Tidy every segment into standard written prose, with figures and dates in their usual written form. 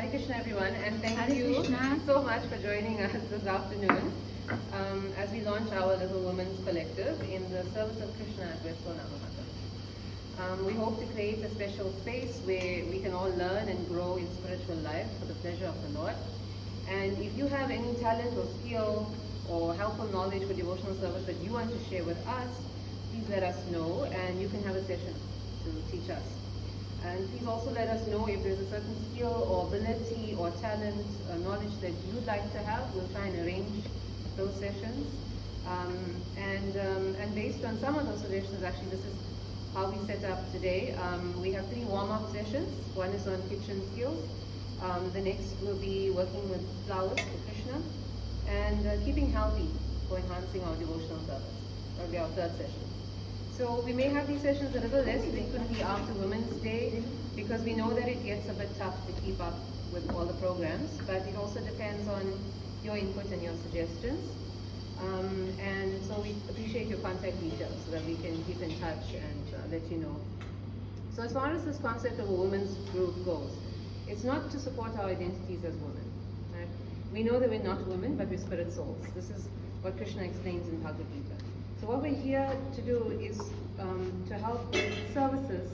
Hare Krishna everyone, and thank Hare you Krishna. so much for joining us this afternoon as we launch our little women's collective in the service of Krishna at West Namahatam. We hope to create a special space where we can all learn and grow in spiritual life for the pleasure of the Lord. And if you have any talent or skill or helpful knowledge for devotional service that you want to share with us, please let us know and you can have a session to teach us. And please also let us know if there's a certain skill or ability or talent or knowledge that you'd like to have. We'll try and arrange those sessions. And based on some of those suggestions, actually this is how we set up today. We have 3 warm-up sessions. One is on kitchen skills. The next will be working with flowers for Krishna. And keeping healthy for enhancing our devotional service. That'll be our 3rd session. So we may have these sessions a little less frequently after Women's Day because we know that it gets a bit tough to keep up with all the programs, but it also depends on your input and your suggestions. And so we appreciate your contact details so that we can keep in touch and let you know. So as far as this concept of a women's group goes, it's not to support our identities as women. Right? We know that we're not women, but we're spirit souls. This is what Krishna explains in Bhagavad Gita. So what we're here to do is to help with services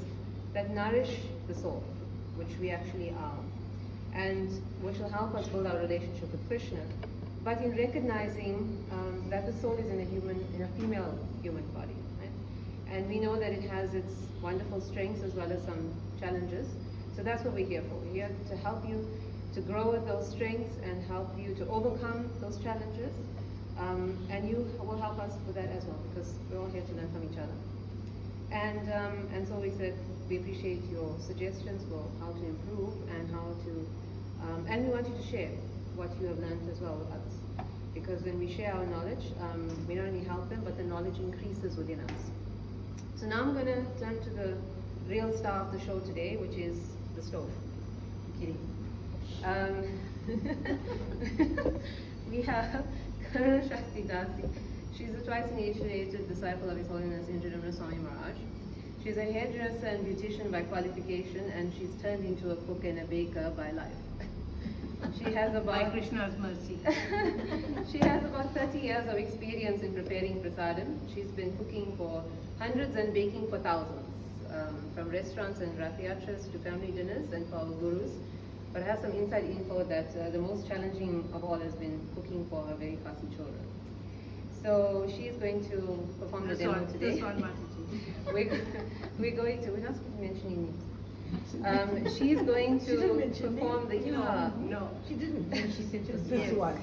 that nourish the soul, which we actually are, and which will help us build our relationship with Krishna, but in recognizing that the soul is in a female human body, right? And we know that it has its wonderful strengths as well as some challenges. So that's what we're here for. We're here to help you to grow with those strengths and help you to overcome those challenges. And you will help us with that as well, because we're all here to learn from each other. And so we said we appreciate your suggestions for how to improve and how to, and we want you to share what you have learned as well with others. Because when we share our knowledge, we not only help them, but the knowledge increases within us. So now I'm going to turn to the real star of the show today, which is the stove. I'm kidding. We have Karuna Shakti Dasi. She's a twice initiated disciple of His Holiness Indrananda Swami Maharaj. She's a hairdresser and beautician by qualification, and she's turned into a cook and a baker by life. She has about by Krishna's mercy. She has about 30 years of experience in preparing prasadam. She's been cooking for hundreds and baking for thousands, from restaurants and Rath Yatras to family dinners and for our gurus. But I have some inside info that the most challenging of all has been cooking for her very fussy children. So she is going to perform the demo today. This one, we're going to, we're not mentioning names. She's going to perform the, No, she didn't. She said just Yes. this one.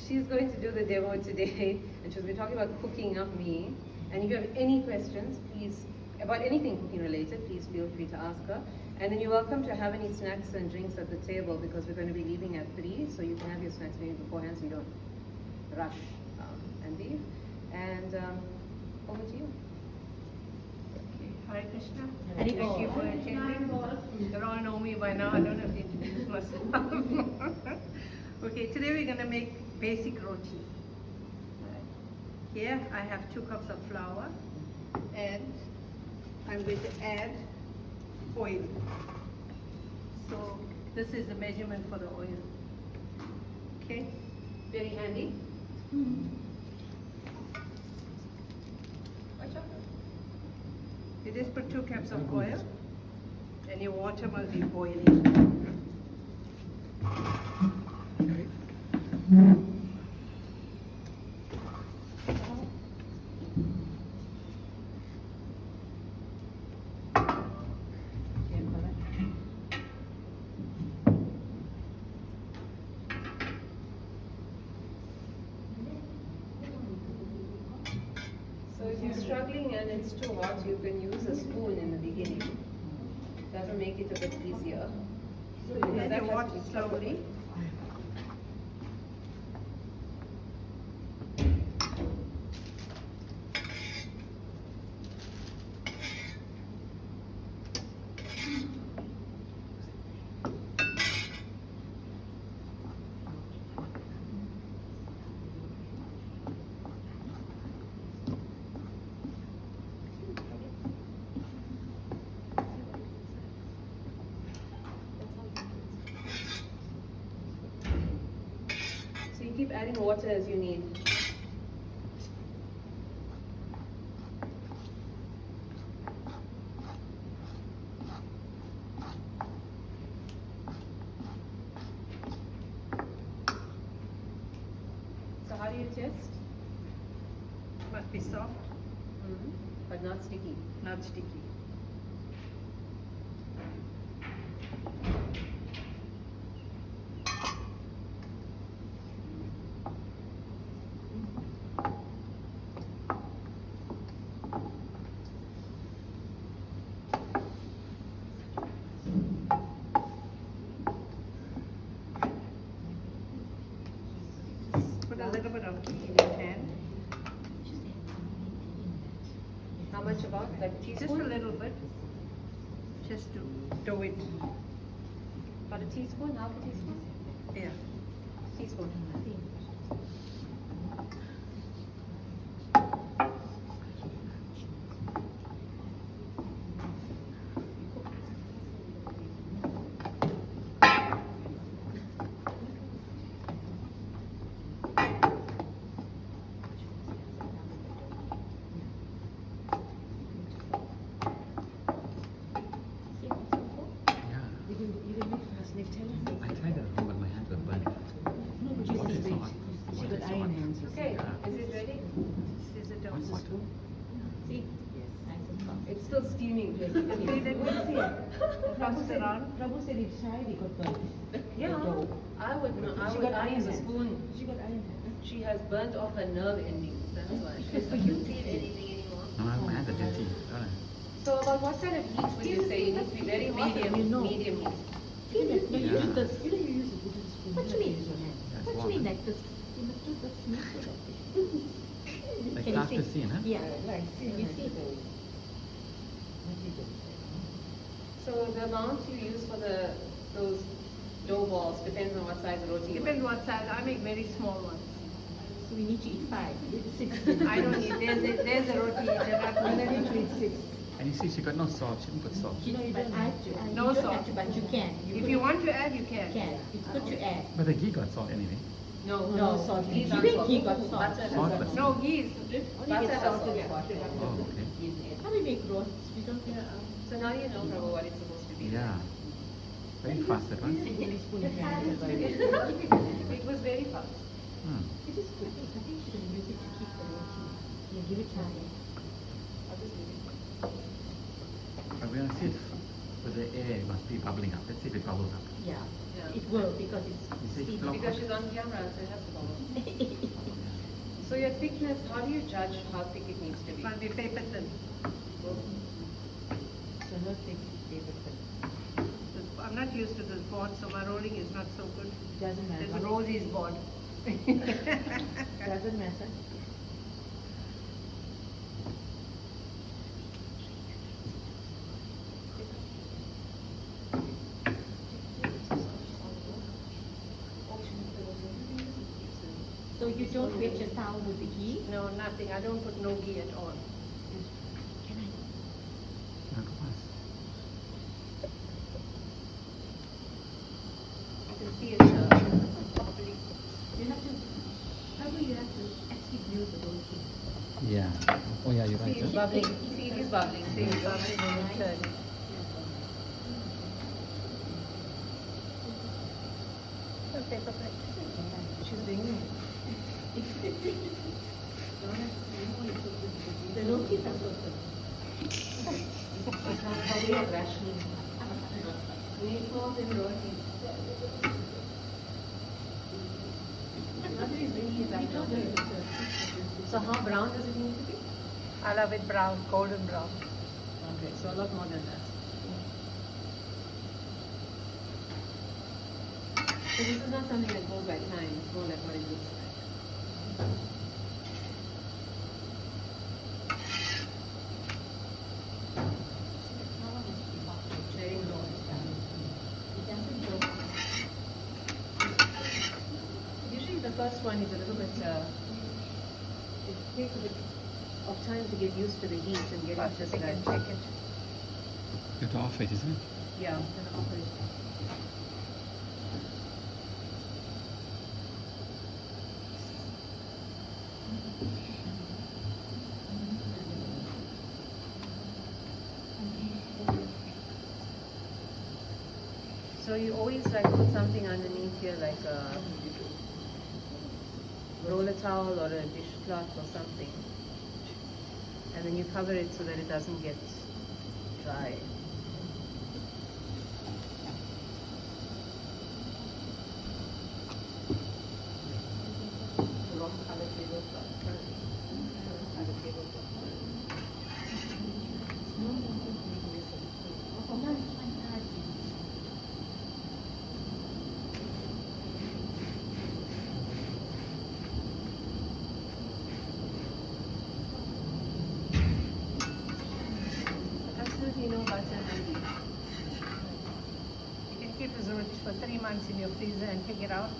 She's going to do the demo today, and she's been talking about cooking up me. And if you have any questions, please, about anything cooking related, please feel free to ask her. And then you're welcome to have any snacks and drinks at the table because we're going to be leaving at 3, so you can have your snacks maybe beforehand so you don't rush and leave. And over to you. Okay. Hare Krishna. Hare Thank you for attending. You all know me by now. I don't have to introduce myself. Okay, today we're going to make basic roti. Here I have 2 cups of flour, and I'm going to add oil. So this is the measurement for the oil. Okay, Very handy. you just put 2 cups of oil, and your water must be boiling. So if you're struggling and it's too hot, you can use a spoon in the beginning. That will make it a bit easier. Because Add that your has water to be slowly. keep adding water as you need. So how do you test? Must be soft, But not sticky. not sticky. Put a little bit of ghee in your pan. How much about? Like a Just teaspoon? a little bit. Just to dough it. About a teaspoon? Half a teaspoon? Yeah. Teaspoon. I tried at home, but my hands were burning. She got iron hands. Okay, is it ready? This is the dough. What? See? Yes, nice and soft. It's still steaming. Okay, let me see. Pass it around. Prabhu said it tried, he got burnt. Yeah, I would not. I would. I use a spoon. She got iron hands. She has burnt off her nerve endings. That's why. She doesn't feel anything anymore. No, my hands are dirty. Don't I? So about what kind of heat would you say? It needs to be very medium. You know. Medium heat. Feel it. No, you Yeah. use this. You know you use a wooden spoon. What you you mean? use your hand. That's What you warm, mean huh? like this? You must do this smooth so that Like Can you see? plasticine, huh? Yeah, like, see, you see? So the amount you use for those dough balls depends on what size roti you Depends want. what size. I make very small ones. So we need to eat 5. 6. I don't eat. There's a roti. And then you need 6. And you see, she got no salt. She didn't put salt. You know, you don't have to. No you don't salt. have to, but you can. If you want to add, you can. can. It's good to add. But the ghee got salt anyway. No, No salt. Ghee Even got ghee salt. got salt. Butter has Saltless. salt. No, ghee is Only Butter get has salt salt. to Oh, okay. How we make roasts? We don't get So now you know probably what it's supposed to be. Yeah. Very fast that one. spoon of hand. It was very fast. Hmm. It is good. I think you should use it to keep the roti. Yeah, give it time. I'll just leave it. But we're going to see it with the air. It must be bubbling up. Let's see if it bubbles up. Yeah. Yeah. It will because it's You see, steam. flow. Because she's on camera, so it has to bubble. So your thickness, how do you judge how thick it needs to be? Must be paper thin. So no thick paper thin. I'm not used to this board, so my rolling is not so good. Doesn't There's matter. Rosie's board. Doesn't matter. So you don't wet your towel with the ghee? No, nothing. I don't put no ghee at all. Can I? Now go on. You can see it's properly. You have to, probably you have to actually glue the roti. Yeah. Oh, yeah, you're See, right. it's huh? bubbling. See, it is bubbling. See, it's bubbling. Turn. Paper plate. She's doing it. The rotis are so good. How we are rationing. We need more than roti. Mother is bringing it back down. So how brown does it need to be? I love it brown, golden brown. Okay, so a lot more than that. So this is not something that goes by time, it's more like what it looks like. Very low. Usually the first one is a little bit, it takes a bit of time to get used to the heat and get But it just take right. it, take it. You have to off it, isn't it? Yeah, then operate. So you always like put something underneath here, like a roller towel or a dishcloth or something, and then you cover it so that it doesn't get dry. Absolutely no butter handy. You can keep this roti for 3 months in your freezer and take it out.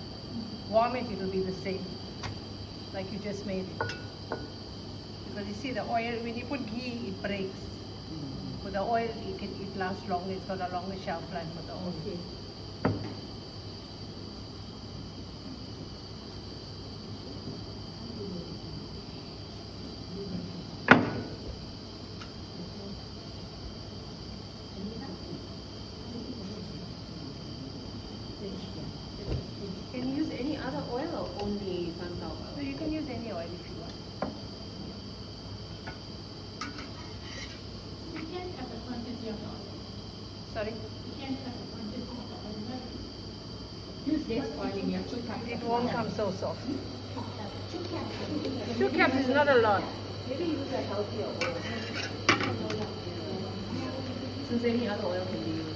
Warm it, it will be the same, like you just made it. Because you see the oil, when you put ghee, it breaks. With the oil, it lasts longer. It's got a longer shelf life with the oil. Okay. Can you use any other oil or only sunflower So oil? you can use any oil if you want. You can't have the quantity of oil. Sorry? You can't have the quantity of oil. Use less oil in your 2 cups. It won't come so soft. 2 cups. 2 cups is not a lot. Maybe use a healthier oil. Since any other oil can be used.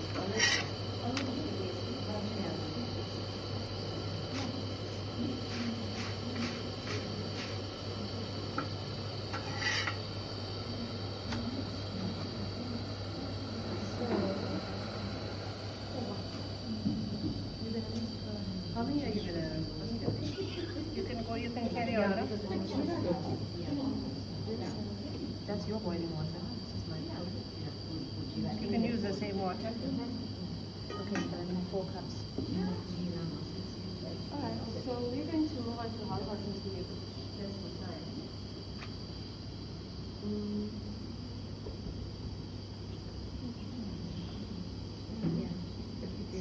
How many are you gonna? You can carry on. Right? That's your boiling water. This is mine. You can use the same water. Okay, so I need 4 cups. Alright, so we're going to move on to halva since we have less of time.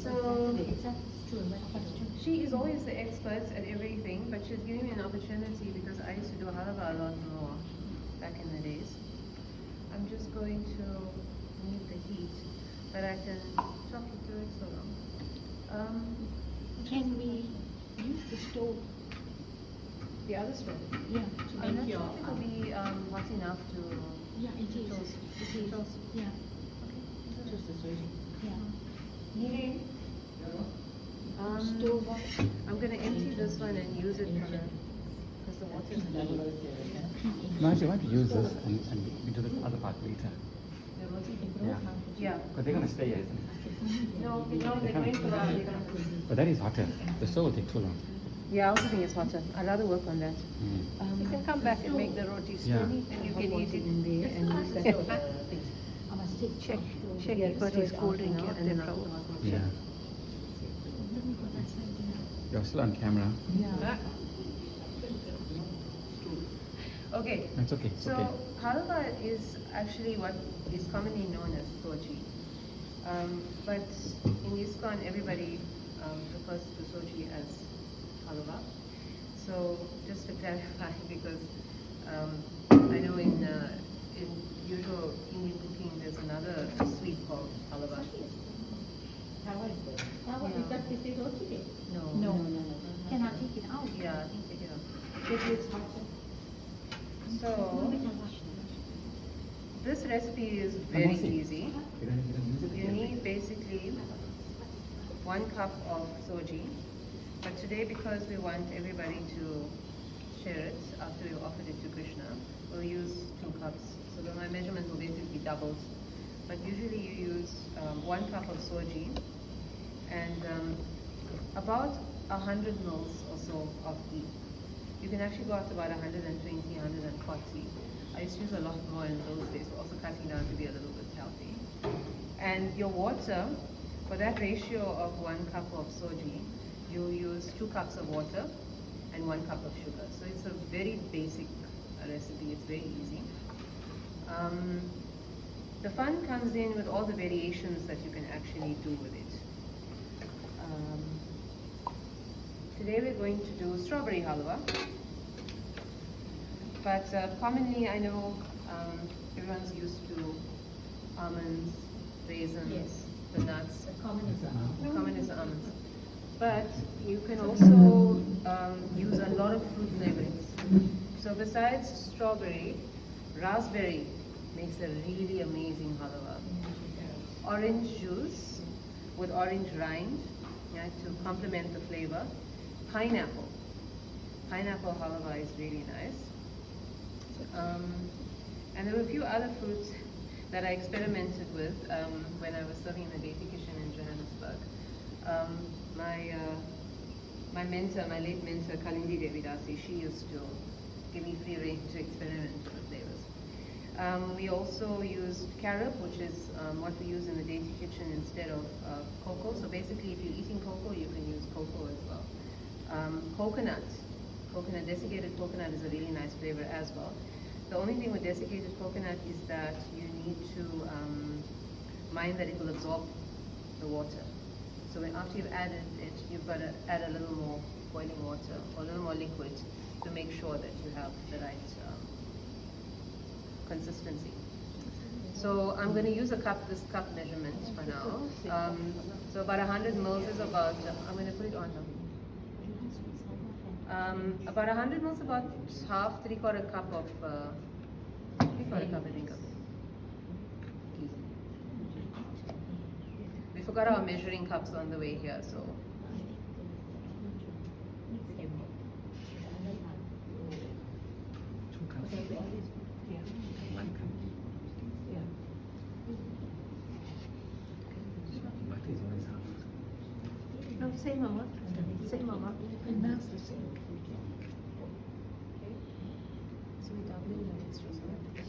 So she is always the expert at everything, but she's giving me an opportunity because I used to do halva a lot more back in the days. I'm just going to mute the heat, but I can talk you through it so long. Can we use the stove? The other stove. Yeah, to I'm not make sure your. if it'll be hot enough to Yeah, it is. toast. It is. Toast. Yeah. Toast the soji. Yeah. Stove on. I'm going to empty this one and use it because the water is low. No, actually, why don't you use this and we do the other part later? The roti? Yeah. Yeah. Because they're going to stay here, isn't it? No, they're going for that. They're gonna... But that is hotter. The stove will take too long. Yeah, I also think it's hotter. I'd rather work on that. You can come back and make the roti Yeah. slowly, and you can eat it. in there and use that for the things. I must take Check, check Yeah, it, got stir his it cold out drink now, here. and then Then I'll I'll put hot water. Yeah. Let me go that side. You're still on camera. Yeah. Okay. That's okay. It's So okay. halva is actually what is commonly known as soji. But in ISKCON, everybody refers to soji as halva. So just to clarify, because I know in usual Indian cooking, there's another sweet called halva. Is that this is roti then? No. Can I take it out? Yeah, take it out. So this recipe is very easy. You don't use it You again? need basically 1 cup of soji, but today because we want everybody to share it after we've offered it to Krishna, we'll use 2 cups. So then my measurement will basically double. But usually you use 1 cup of soji and about 100 mils or so of ghee. You can actually go up to about 120, 140. I used to use a lot more in those days, but also cutting down to be a little bit healthy. And your water, for that ratio of 1 cup of soji, you'll use 2 cups of water and 1 cup of sugar. So it's a very basic recipe, it's very easy. The fun comes in with all the variations that you can actually do with it. today we're going to do strawberry halwa. But commonly, I know everyone's used to almonds, raisins, Yes. the nuts. The common is the almond. Common is the almonds. But you can also use a lot of fruit flavorings. So besides strawberry, raspberry makes a really amazing halwa. Orange juice with orange rind, yeah, to complement the flavor. Pineapple. Pineapple halwa is really nice. And there were a few other fruits that I experimented with when I was serving in the Devi kitchen in Johannesburg. My mentor, my late mentor, Devi Dasi, she used to give me free rein to experiment with flavors. We also used carob, which is what we use in the Devi kitchen instead of cocoa. So basically, if you're eating cocoa, you can use cocoa as well. Coconut, desiccated coconut is a really nice flavor as well. The only thing with desiccated coconut is that you need to mind that it will absorb the water. So after you've added it, you've got to add a little more boiling water or a little more liquid to make sure that you have the right consistency. So I'm going to use this cup measurement for now. So about 100 mils is about, I'm going to put it on now. About 100 mils, about half, 3/4 cup of, 3/4 cup I think of ghee. We forgot our measuring cups on the way here, so. Two cups. One cup. Butter is always half. No, say mama. Say mama. And that's the same. So we double it and extra, so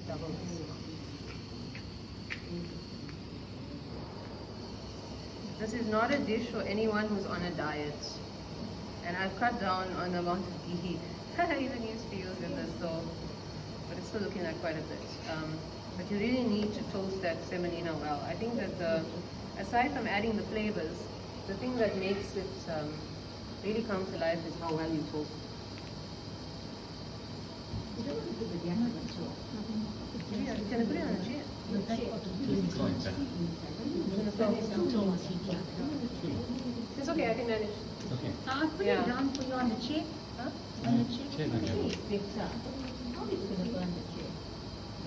double this. This is not a dish for anyone who's on a diet. And I've cut down on the amount of ghee I even used to use in this, so, but it's still looking like quite a bit. But you really need to toast that semolina well. I think that aside from adding the flavors, the thing that makes it really come to life is how well you toast. You don't want to put the yam on the top. Yeah, you can put it on a chair. It's okay, I can manage. It's okay. I'll put Yeah. it down for you on the chair. Huh? On the chair. Chair, okay. Victor. How is it going to go on the chair?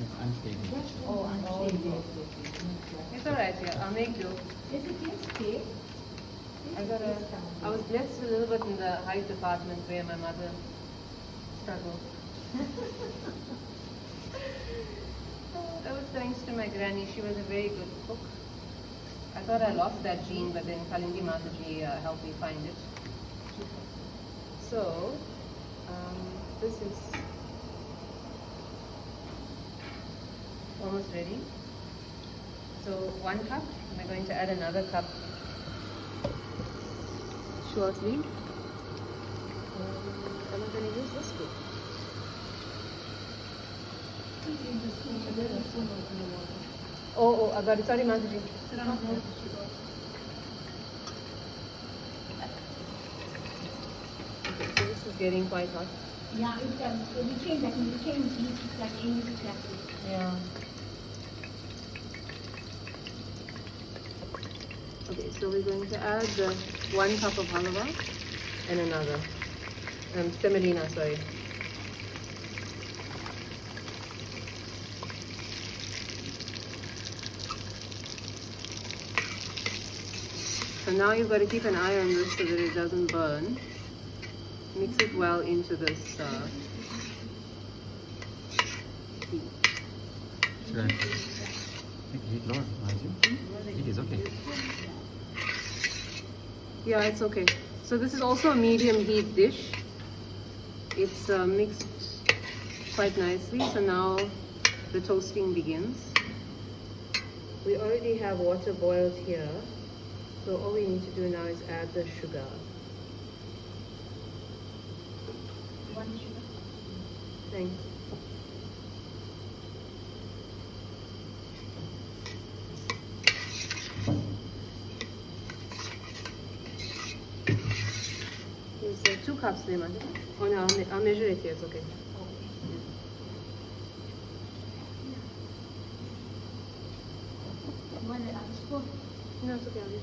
It's unstable. Oh, unstable. It's alright, yeah, I'll make do. Is it yes, okay? I was blessed a little bit in the height department where my mother struggled. That was thanks to my granny. She was a very good cook. I thought I lost that gene, but then Kalindi Mataji helped me find it. So, this is almost ready. So 1 cup, and we're going to add another cup shortly. And I'm going to use this spoon. Oh, I got it. Sorry, Mataji. Okay, so this is getting quite hot. Yeah, we change that. We change heat. It's like English exactly. Yeah. Okay, so we're going to add 1 cup of halva and another. Semolina, sorry. So now you've got to keep an eye on this so that it doesn't burn. Mix it well into this ghee. Should I make heat lower? Heat is okay. Yeah, it's okay. So this is also a medium heat dish. It's mixed quite nicely. So now the toasting begins. We already have water boiled here. So all we need to do now is add the sugar. 1 sugar. Thanks. Use it cups there, Mother. Oh no, I'll measure it here, it's okay. You want it on the spoon? No, it's okay, I'll do it.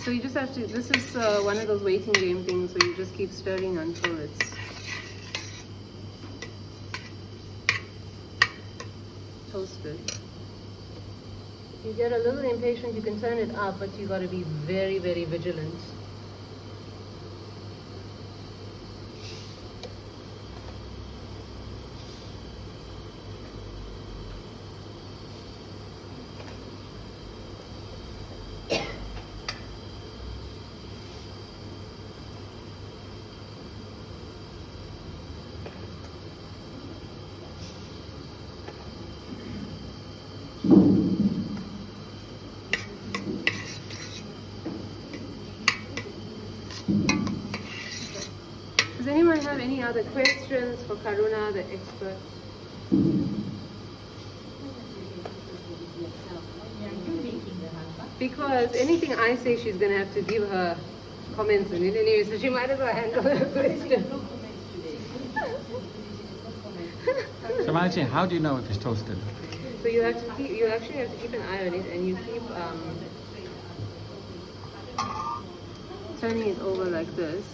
So you just have to, this is one of those waiting game things where you just keep stirring until it's toasted. If you get a little impatient, you can turn it up, but you got to be very, very vigilant. Does anyone have any other questions for Karuna, the expert? Yeah, you making the halva. Because anything I say, she's going to have to give her comments on it anyway, so she might as well handle her question. So Manaji, how do you know if it's toasted? So you have to keep, you actually have to keep an eye on it, and you keep turning it over like this.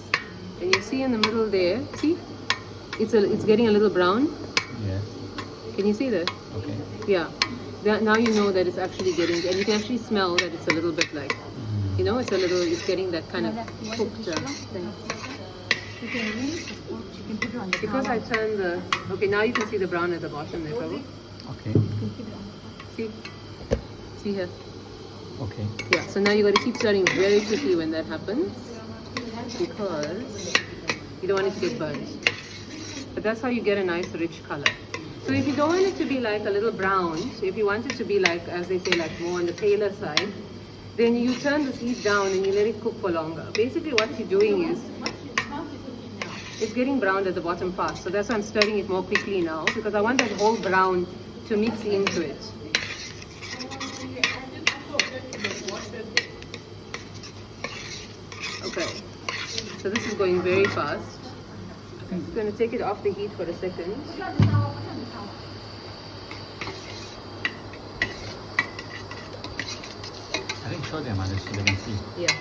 And you see in the middle there, see? It's getting a little brown. Yes. Can you see that? Okay. Yeah. Now you know that it's actually getting, and you can actually smell that it's a little bit like, you know, it's getting that kind of cooked thing. You can really, or you can put it on the Because I towel. turned the, okay, now you can see the brown at the bottom there, probably. Okay. You can keep it on the towel. See here. Okay. Yeah, so now you got to keep stirring very quickly when that happens, because you don't want it to get burnt. But that's how you get a nice rich color. So if you don't want it to be like a little brown, so if you want it to be like, as they say, like more on the paler side, then you turn this heat down and you let it cook for longer. Basically what you're doing is, it's getting browned at the bottom fast. So that's why I'm stirring it more quickly now, because I want that whole brown to mix into it. Okay, so this is going very fast. I'm just going to take it off the heat for a second. I think show them Manaji so they can see. Yeah.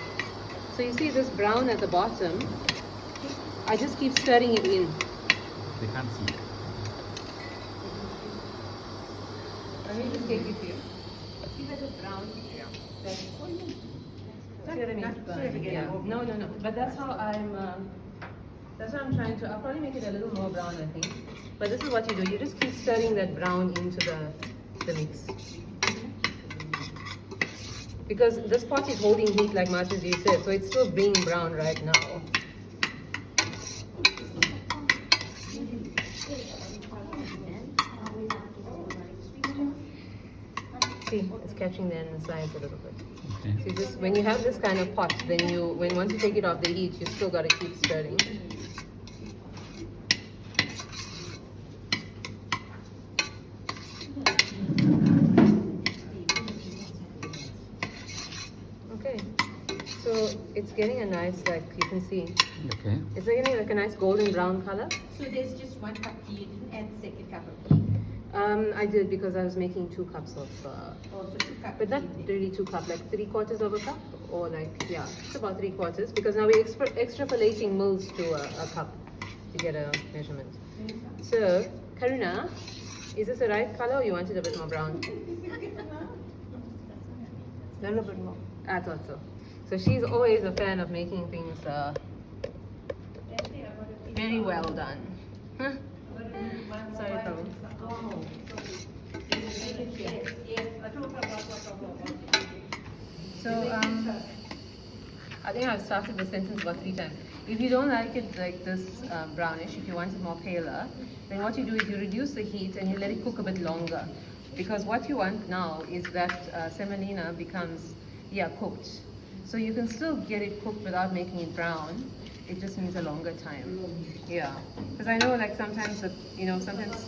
So you see this brown at the bottom, I just keep stirring it in. They can't see. Let me just take it here. See that it's brown? Yeah. See what I mean? Yeah. No. But that's how that's what I'm trying to, I'll probably make it a little more brown, I think. But this is what you do. You just keep stirring that brown into the mix. Because this pot is holding heat like much as you said, so it's still being brown right now. See, it's catching there in the sides a little bit. Okay. So just when you have this kind of pot, then once you take it off the heat, you still got to keep stirring. Okay, so it's getting a nice, like you can see, Okay. it's getting like a nice golden brown color. So there's just 1 cup tea, you didn't add the second cup of tea. I did because I was making 2 cups of, Also 2 cups. but not really 2 cups, like 3/4 of a cup, or like, yeah, it's about 3/4, because now we're extrapolating mils to a cup to get a measurement. So, Karuna, is this the right color or you want it a bit more brown? A little bit more. I thought so. So she's always a fan of making things very well done. Huh? Sorry, Prabhu. So, I think I've started the sentence about 3 times. If you don't like it like this brownish, if you want it more paler, then what you do is you reduce the heat and you let it cook a bit longer. Because what you want now is that semolina becomes, cooked. So you can still get it cooked without making it brown. It just needs a longer time. Yeah. Because I know like sometimes, sometimes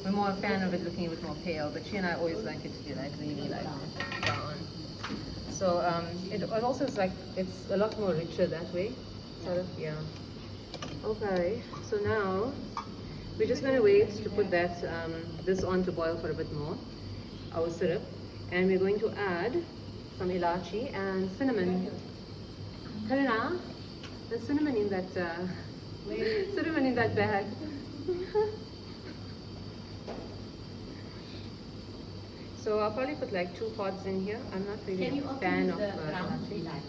we're more more a fan of it looking a bit more pale, but she and I always like it to be like really like brown. So it also is like, it's a lot more richer that way. Sort of, yeah. Okay, so now we're just going to wait to put that this on to boil for a bit more, our syrup, and we're going to add some ilachi and cinnamon. Karuna, there's cinnamon in that cinnamon in that bag. So I'll probably put like 2 pods in here. I'm not really Can you a also fan use of the ground ilachi. ilachi?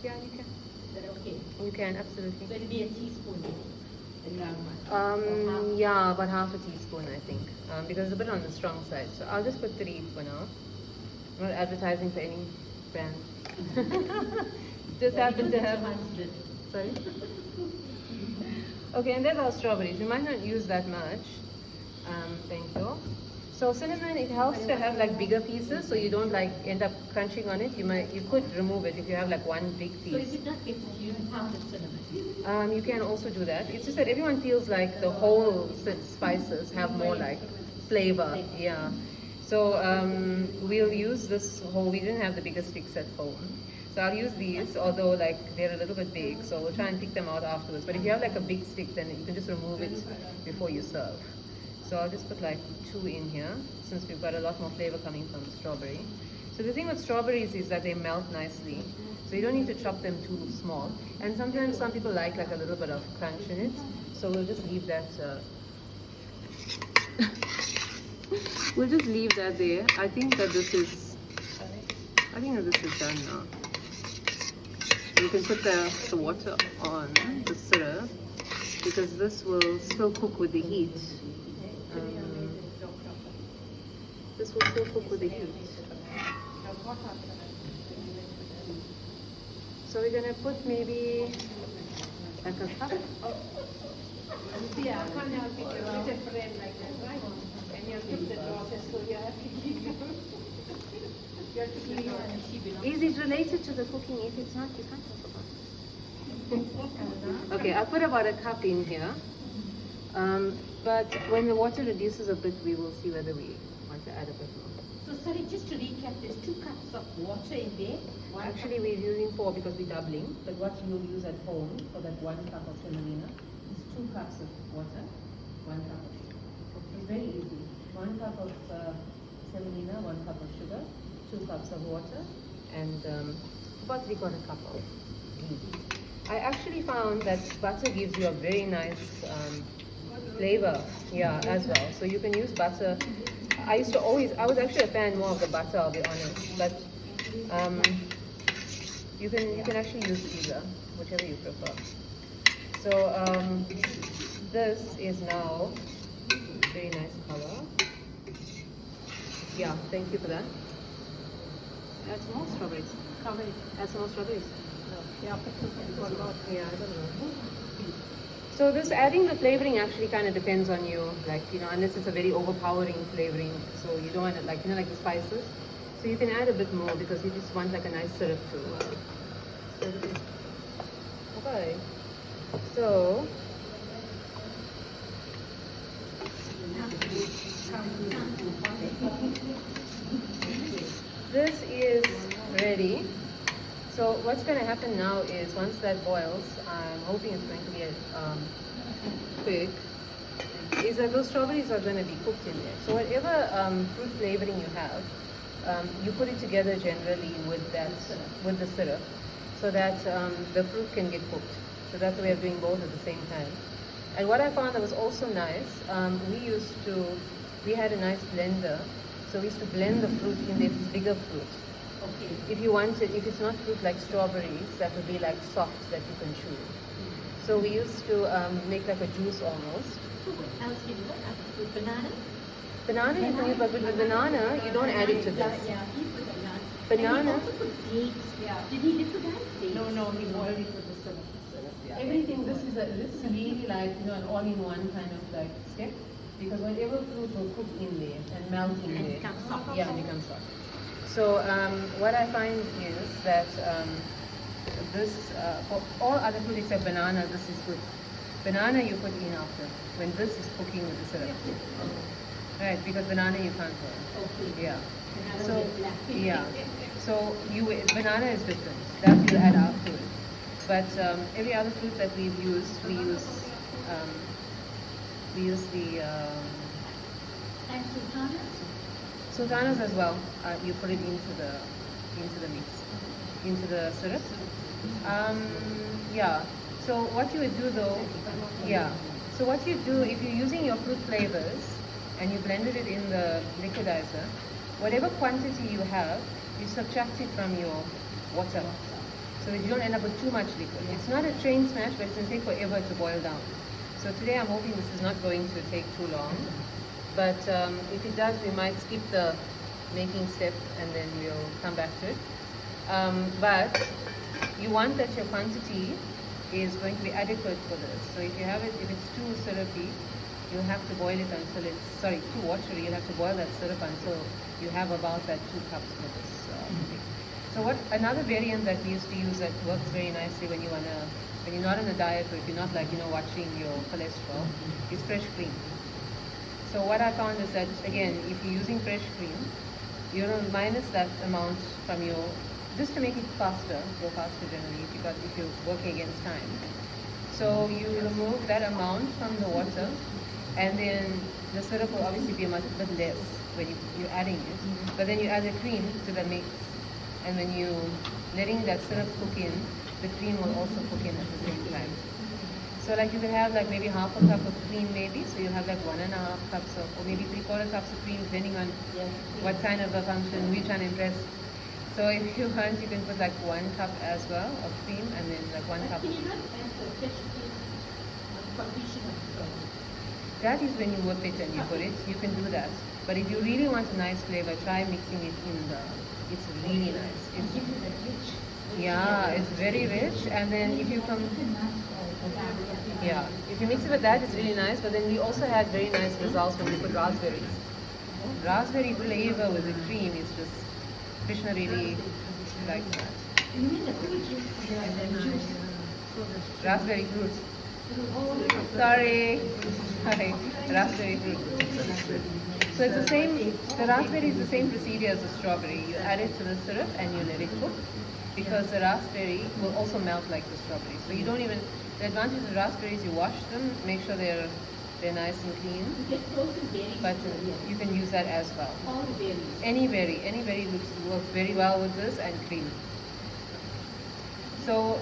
Yeah, you can. Is that okay? You can, absolutely. So it'll be a teaspoon, the ground one. Yeah, about half a teaspoon, I think, because it's a bit on the strong side. So I'll just put 3 for now. I'm not advertising for any brand. Just happen to have. Sorry. Okay, and there's our strawberries. We might not use that much. Thank you. So cinnamon, it helps to have like bigger pieces, so you don't like end up crunching on it. You could remove it if you have like one big piece. So is it not if you pounded cinnamon? You can also do that. It's just that everyone feels like the whole spices have more like flavor. Yeah. So we'll use this whole. We didn't have the bigger sticks at home, so I'll use these. Although like they're a little bit big, so we'll try and pick them out afterwards. But if you have like a big stick, then you can just remove it before you serve. So I'll just put like 2 in here, since we've got a lot more flavor coming from the strawberry. So the thing with strawberries is that they melt nicely. So you don't need to chop them too small. And sometimes some people like a little bit of crunch in it. So we'll just leave that. We'll just leave that there. I think that this is done now. You can put the water on the syrup, because this will still cook with the heat. This will still cook with the heat. So we're gonna put maybe like a cup. Yeah, I can't help it. You're such a friend like that, right? And you keep the daughter, so you have to keep you have to keep her. Is it related to the cooking? If it's not, you can't talk about it. Okay, I'll put about a cup in here. But when the water reduces a bit, we will see whether we want to add a bit more. So sorry, just to recap, there's 2 cups of water in there. Actually, we're using 4 because we're doubling. But what you'll use at home for that 1 cup of semolina is 2 cups of water, 1 cup of sugar. It's very easy. 1 cup of semolina, 1 cup of sugar, 2 cups of water, and about 3/4 cup of ghee. I actually found that butter gives you a very nice flavor, yeah, as well. So you can use butter. I was actually a fan more of the butter, I'll be honest, but you can actually use either, whichever you prefer. So this is now very nice color. Yeah, thank you for that. Add some more strawberries. Add some more strawberries. Yeah, Yeah, I don't know. So this adding the flavoring actually kind of depends on you, like, unless it's a very overpowering flavoring, so you don't want it like, like the spices. So you can add a bit more because you just want like a nice syrup too. Okay. So this is ready. So what's going to happen now is once that boils, I'm hoping it's going to be quick, is that those strawberries are going to be cooked in there. So whatever fruit flavoring you have, you put it together generally with the syrup, so that the fruit can get cooked. So that's the way of doing both at the same time. And what I found that was also nice, we had a nice blender, so we used to blend the fruit in this bigger fruit. Okay. If you want it, if it's not fruit like strawberries, that would be like soft that you can chew. So we used to make like a juice almost. So what else can you put? With banana? Banana you can use, but with the banana, you don't add it to this. Yeah, he put banana. Banana. And he also put dates. Yeah. Did he liquidize dates? No, he boiled it with the syrup. Yeah. Everything, this is really like, an all-in-one kind of like step, because whatever fruit will cook in there and melt in And there. become soft. Yeah, and become soft. So what I find is that this, for all other food except banana, this is good. Banana you put in after, when this is cooking with the syrup. Right, because banana you can't boil. Okay. Yeah. Banana So, will be black. yeah. So banana is different. That you add afterwards. But every other fruit that we've used, um, we use the And sultanas? sultanas as well. You put it into the mix, into the syrup. Yeah. So what you would do though, yeah. So what you do if you're using your fruit flavors and you blended it in the liquidizer, whatever quantity you have, you subtract it from your water, so that you don't end up with too much liquid. It's not a train smash, but it's going to take forever to boil down. So today I'm hoping this is not going to take too long. But if it does, we might skip the making step and then we'll come back to it. But you want that your quantity is going to be adequate for this. So if you have it, if it's too syrupy, you'll have to boil it until it's, sorry, too watery, you'll have to boil that syrup until you have about that 2 cups for this thing. So another variant that we used to use that works very nicely when you're not on a diet or if you're not like, watching your cholesterol, is fresh cream. So what I found is that, again, if you're using fresh cream, you're going to minus that amount from your, just to make it faster, go faster generally, if you're working against time. So you remove that amount from the water, and then the syrup will obviously be a much bit less when you're adding it. But then you add the cream to the mix, and when you're letting that syrup cook in, the cream will also cook in at the same time. So like you can have like maybe half a cup of cream maybe, so you'll have like 1.5 cups of, or maybe 3/4 cups of cream depending on what kind of a function we're trying to impress. So if you want, you can put like 1 cup as well of cream and then like 1 cup. Can you not add the fresh cream conditioner? That is when you whip it and you put it, you can do that. But if you really want a nice flavor, try mixing it in it's really nice. It's, Give it a rich. yeah, it's very rich, and then if you come, yeah, if you mix it with that, it's really nice. But then we also had very nice results when we put raspberries. Raspberry flavor with the cream is just, Krishna really likes that. You mean the fruit juice? The juice. Raspberry fruit. Sorry, raspberry fruit. So it's the same, the raspberry is the same procedure as the strawberry. You add it to the syrup and you let it cook, because the raspberry will also melt like the strawberry. So you don't even, the advantage of raspberries, you wash them, make sure they're nice and clean. You get frozen berries. But you can use that as well. All the berries. Any berry works very well with this and cream. So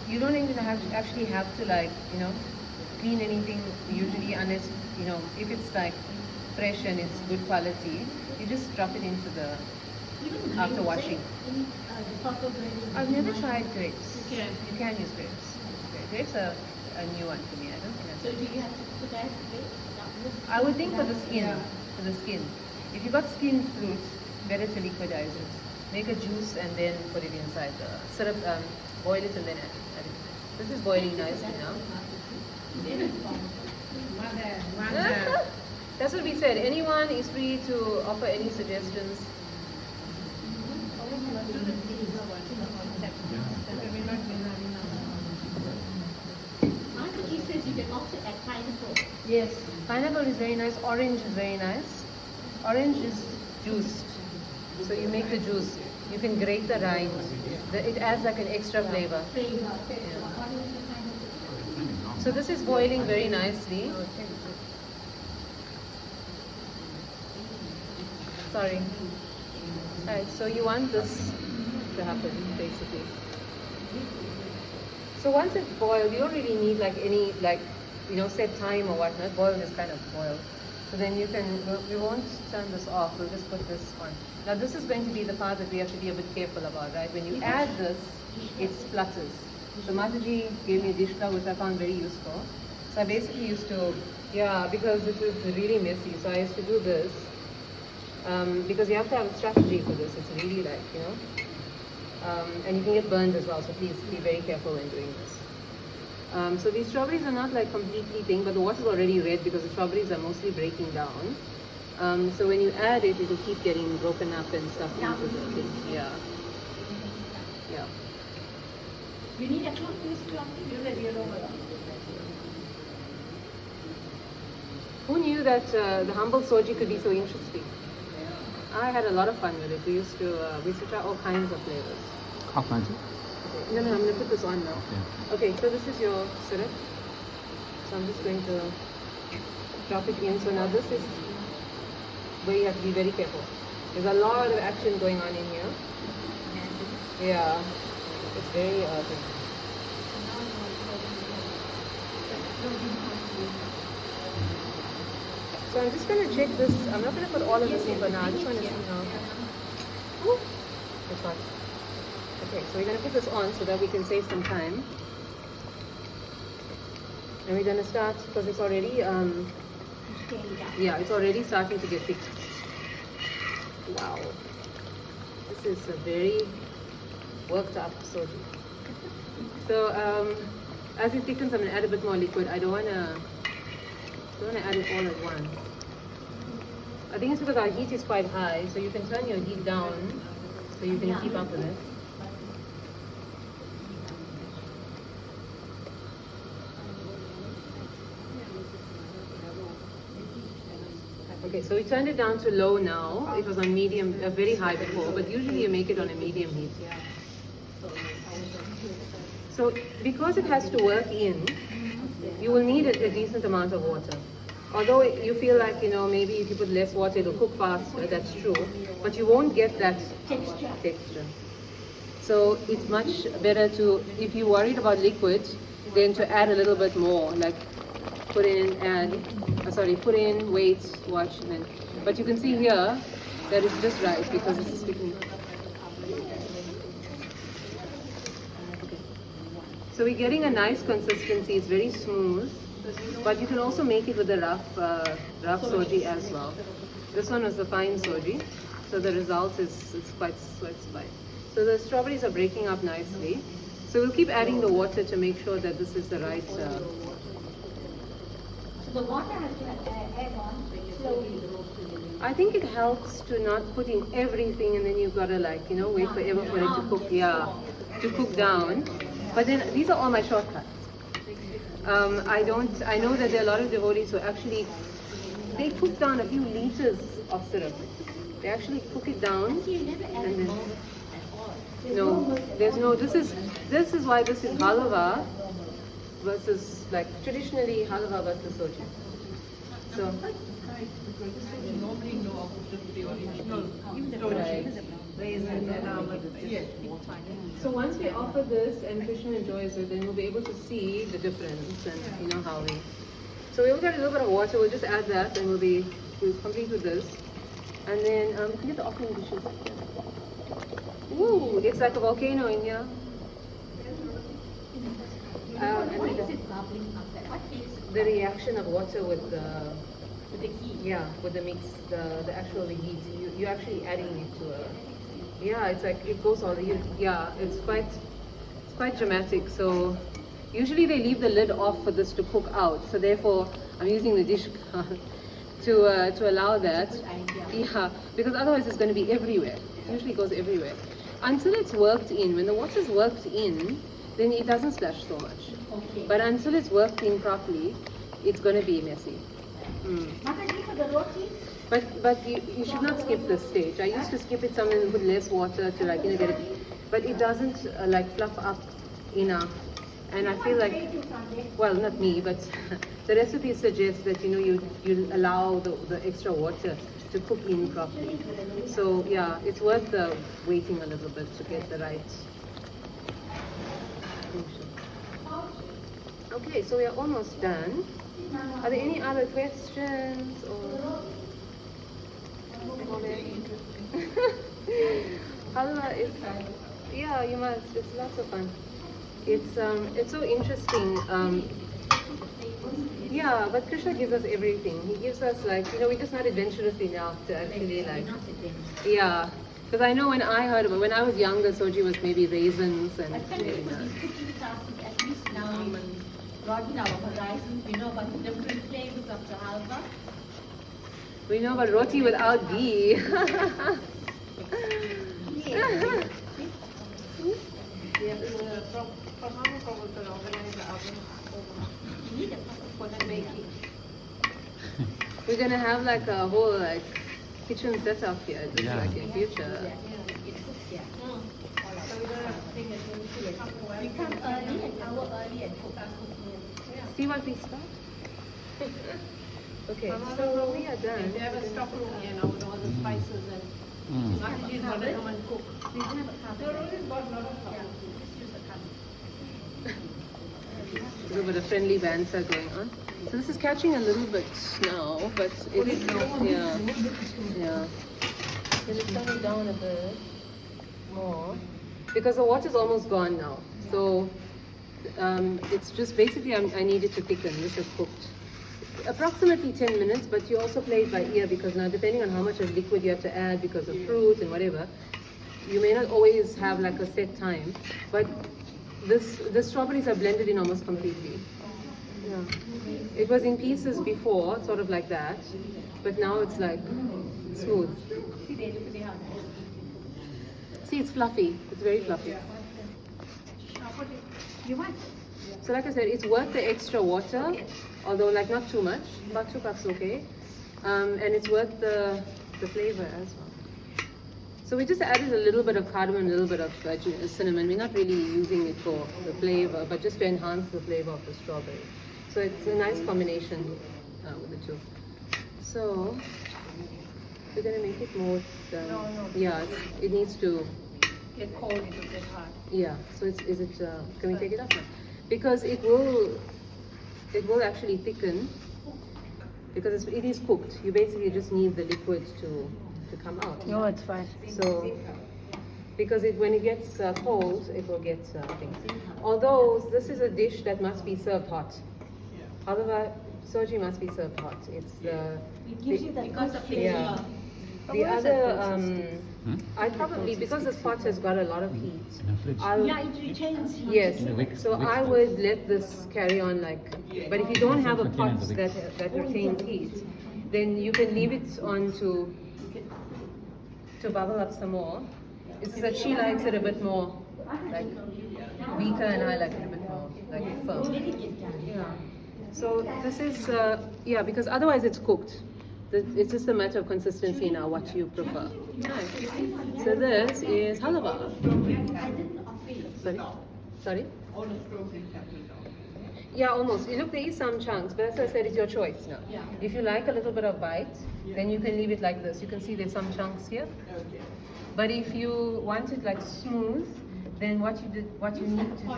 you don't even actually have to clean anything usually, unless, if it's like fresh and it's good quality, you just drop it into the, Even after grapes, washing. the purple grapes. I've never tried grapes. You can. You can use grapes. Grapes are a new one to me. I don't think So do you have to put that grapes? I would think for the skin. For the skin. If you got skinned fruit, better to liquidize it. Make a juice and then put it inside the syrup. Boil it and then add it. This is boiling nicely now. That's what we said. Anyone is free to offer any suggestions. Margaret says you can also add pineapple. Yes, pineapple is very nice. Orange is very nice. Orange is juiced. So you make the juice. You can grate the rind. It adds like an extra flavor. So this is boiling very nicely. Sorry. Alright, so you want this to happen, basically. So once it's boiled, you don't really need any set time or whatnot. Boil is kind of boiled. So then you can, we won't turn this off, we'll just put this on. Now this is going to be the part that we have to be a bit careful about, right? When you add this, it splutters. So Mataji gave me a dishla which I found very useful. So I basically used to, because it was really messy, so I used to do this. Because you have to have a strategy for this, it's really and you can get burned as well, so please be very careful when doing this. So these strawberries are not completely thing, but the water is already red because the strawberries are mostly breaking down. So when you add it, it will keep getting broken up and stuff into the thing. Yeah. You need a cloth for this cloth? Who knew that the humble soji could be so interesting? I had a lot of fun with it. We used to try all kinds of flavors. How fancy? No, I'm going to put this on now. Yeah. Okay, so this is your syrup. So I'm just going to drop it in. So now this is where you have to be very careful. There's a lot of action going on in here. Yeah, it's very So I'm just going to check this. I'm not going to put all of this in for now. I just want to see now. Ooh, it's hot. Okay, so we're going to put this on so that we can save some time. And we're going to start, because it's already, yeah, it's already starting to get thick. Wow. This is a very worked up soji. So, as it thickens, I'm going to add a bit more liquid. I don't want to add it all at once. I think it's because our heat is quite high, so you can turn your heat down so you can keep up with it. Okay, so we turned it down to low now. It was on medium, very high before, but usually you make it on a medium heat. So because it has to work in, you will need a decent amount of water. Although you feel like, maybe if you put less water, it'll cook faster, that's true. But you won't get that texture. So it's much better to, if you're worried about liquid, then to add a little bit more, like put in, wait, watch, and then. But you can see here that it's just right because it's sticking. Okay. So we're getting a nice consistency, it's very smooth. But you can also make it with a rough soji as well. This one was the fine soji, so the result is it's quite fine. So the strawberries are breaking up nicely. So we'll keep adding the water to make sure that this is the right. So the water has to add on slowly. I think it helps to not put in everything and then you've got to wait forever for it to cook. Yeah, to cook down. But then these are all my shortcuts. I know that there are a lot of devotees who actually, they cook down a few liters of syrup. They actually cook it down and then, this is why this is halva versus, traditionally halva versus soji. So, Nobody knows the original raisin and almond. Yes. So once we offer this and Krishna enjoys it, then we'll be able to see the difference and how we. So we'll get a little bit of water. We'll just add that, and we'll complete with this. And then you can get the offering dishes. Woo! It's like a volcano in here. What is it bubbling up there? What makes it The reaction of water with the heat? Yeah, with the mix, the actual heat. You're actually adding it to a. Yeah, it's like it goes all. It's quite dramatic. So usually they leave the lid off for this to cook out. So therefore, I'm using the dish to allow that. Good idea. Yeah, because otherwise it's going to be everywhere. It usually goes everywhere until it's worked in. When the water's worked in, then it doesn't splash so much. Okay. But until it's worked in properly, it's going to be messy. Mataji for the roti? But you should not skip this stage. I used to skip it some and put less water to get it, but it doesn't fluff up enough. And I feel like, well, not me, but the recipe suggests that you allow the extra water to cook in properly. So yeah, it's worth waiting a little bit to get the right. Okay, so we are almost done. Are there any other questions or? Halva is, yeah, you must. It's lots of fun. It's so interesting. Yeah, but Krishna gives us everything. He gives us we're just not adventurous enough to actually Yeah, because I know when I was younger, soji was maybe raisins and maybe not. At least now we broaden our horizons. We know about the different flavors of the halva. We know about roti without ghee. Yes, Prabhupada organized the oven for the making. We're gonna have like a whole like kitchen setup here, just Yeah. like in future. We come early, an hour early and cook. See what we start? Okay, so we are done. They have a stock room here now with all the spices and she's gonna come and cook. We have a cup. They already got a lot of stuff. Just use the cup. A little bit of friendly banter going on. So this is catching a little bit now, but it's yeah. Can you turn it down a bit more? Because the water's almost gone now. So it's just basically I need it to thicken. This is cooked. Approximately 10 minutes, but you also play it by ear because now depending on how much of liquid you have to add because of fruit and whatever, you may not always have like a set time. But the strawberries are blended in almost completely. Yeah. It was in pieces before, sort of like that, but now it's like smooth. See, it's fluffy. It's very fluffy. You want? So like I said, it's worth the extra water, although like not too much. About 2 cups okay. And it's worth the flavor as well. So we just added a little bit of cardamom, a little bit of cinnamon. We're not really using it for the flavor, but just to enhance the flavor of the strawberry. So it's a nice combination with the two. So we're gonna make it more. Yeah, it needs to Get cold, it will get hard. Yeah. So is it? Can we take it off now? Because it will actually thicken. Because it is cooked. You basically just need the liquid to come out. No, it's fine. So because when it gets cold, it will get things. Although this is a dish that must be served hot. However, soji must be served hot. It's It gives you that good flavor. yeah. The other, I probably, because this pot has got a lot of heat, In the fridge. I'll, Yeah, it retains heat. yes, In the wick- so wick I stove. would let this carry on like, but if you don't have a pot Containers of wick. that retains heat, then you can leave it on to bubble up some more. It's just that she likes it a bit more like weaker and I like it a bit more like firm. Yeah. So this is, yeah, because otherwise it's cooked. It's just a matter of consistency now, what you prefer. Nice. So this is halva. Sorry? Sorry? Yeah, almost. Look, there is some chunks, but as I said, it's your choice now. If you like a little bit of bite, then you can leave it like this. You can see there's some chunks here. But if you want it like smooth, then what you need to do,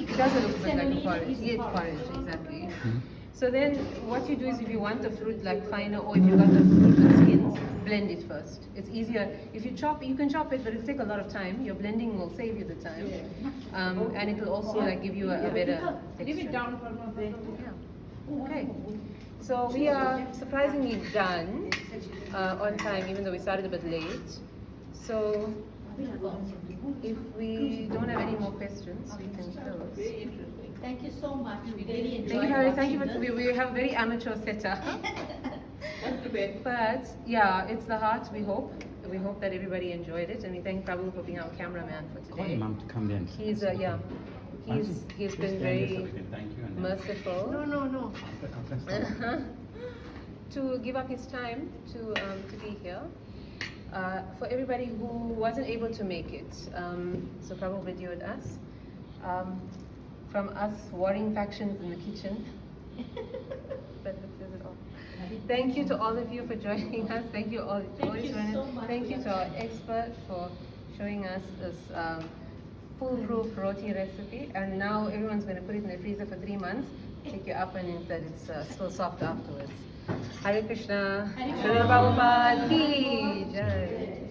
it does look a bit like a porridge. Yeah, porridge, exactly. So then what you do is if you want the fruit like finer, or if you got the fruit with skins, blend it first. It's easier. If you chop, you can chop it, but it'll take a lot of time. Your blending will save you the time. And it will also like give you a better texture. Leave it down for a bit. Yeah. Okay. So we are surprisingly done on time, even though we started a bit late. So if we don't have any more questions, we can close. Thank you so much. We really enjoyed Thank you, Harry. Thank you watching for, this. we have a very amateur setup. But yeah, it's the heart, we hope. We hope that everybody enjoyed it, and we thank Prabhu for being our cameraman for Call your today. mum to come in. He's yeah, he's been very Thank you. And merciful No. to give up his time to be here. For everybody who wasn't able to make it, so Prabhu videoed us. From us warring factions in the kitchen. That says it all. Thank you to all of you for joining us. Thank you all. Thank you so much. Thank you to our expert for showing us this foolproof roti recipe. And now everyone's going to put it in the freezer for 3 months. Take you up and that it's still soft afterwards. Hare Krishna. Hare Srila Prabhupada ki jai.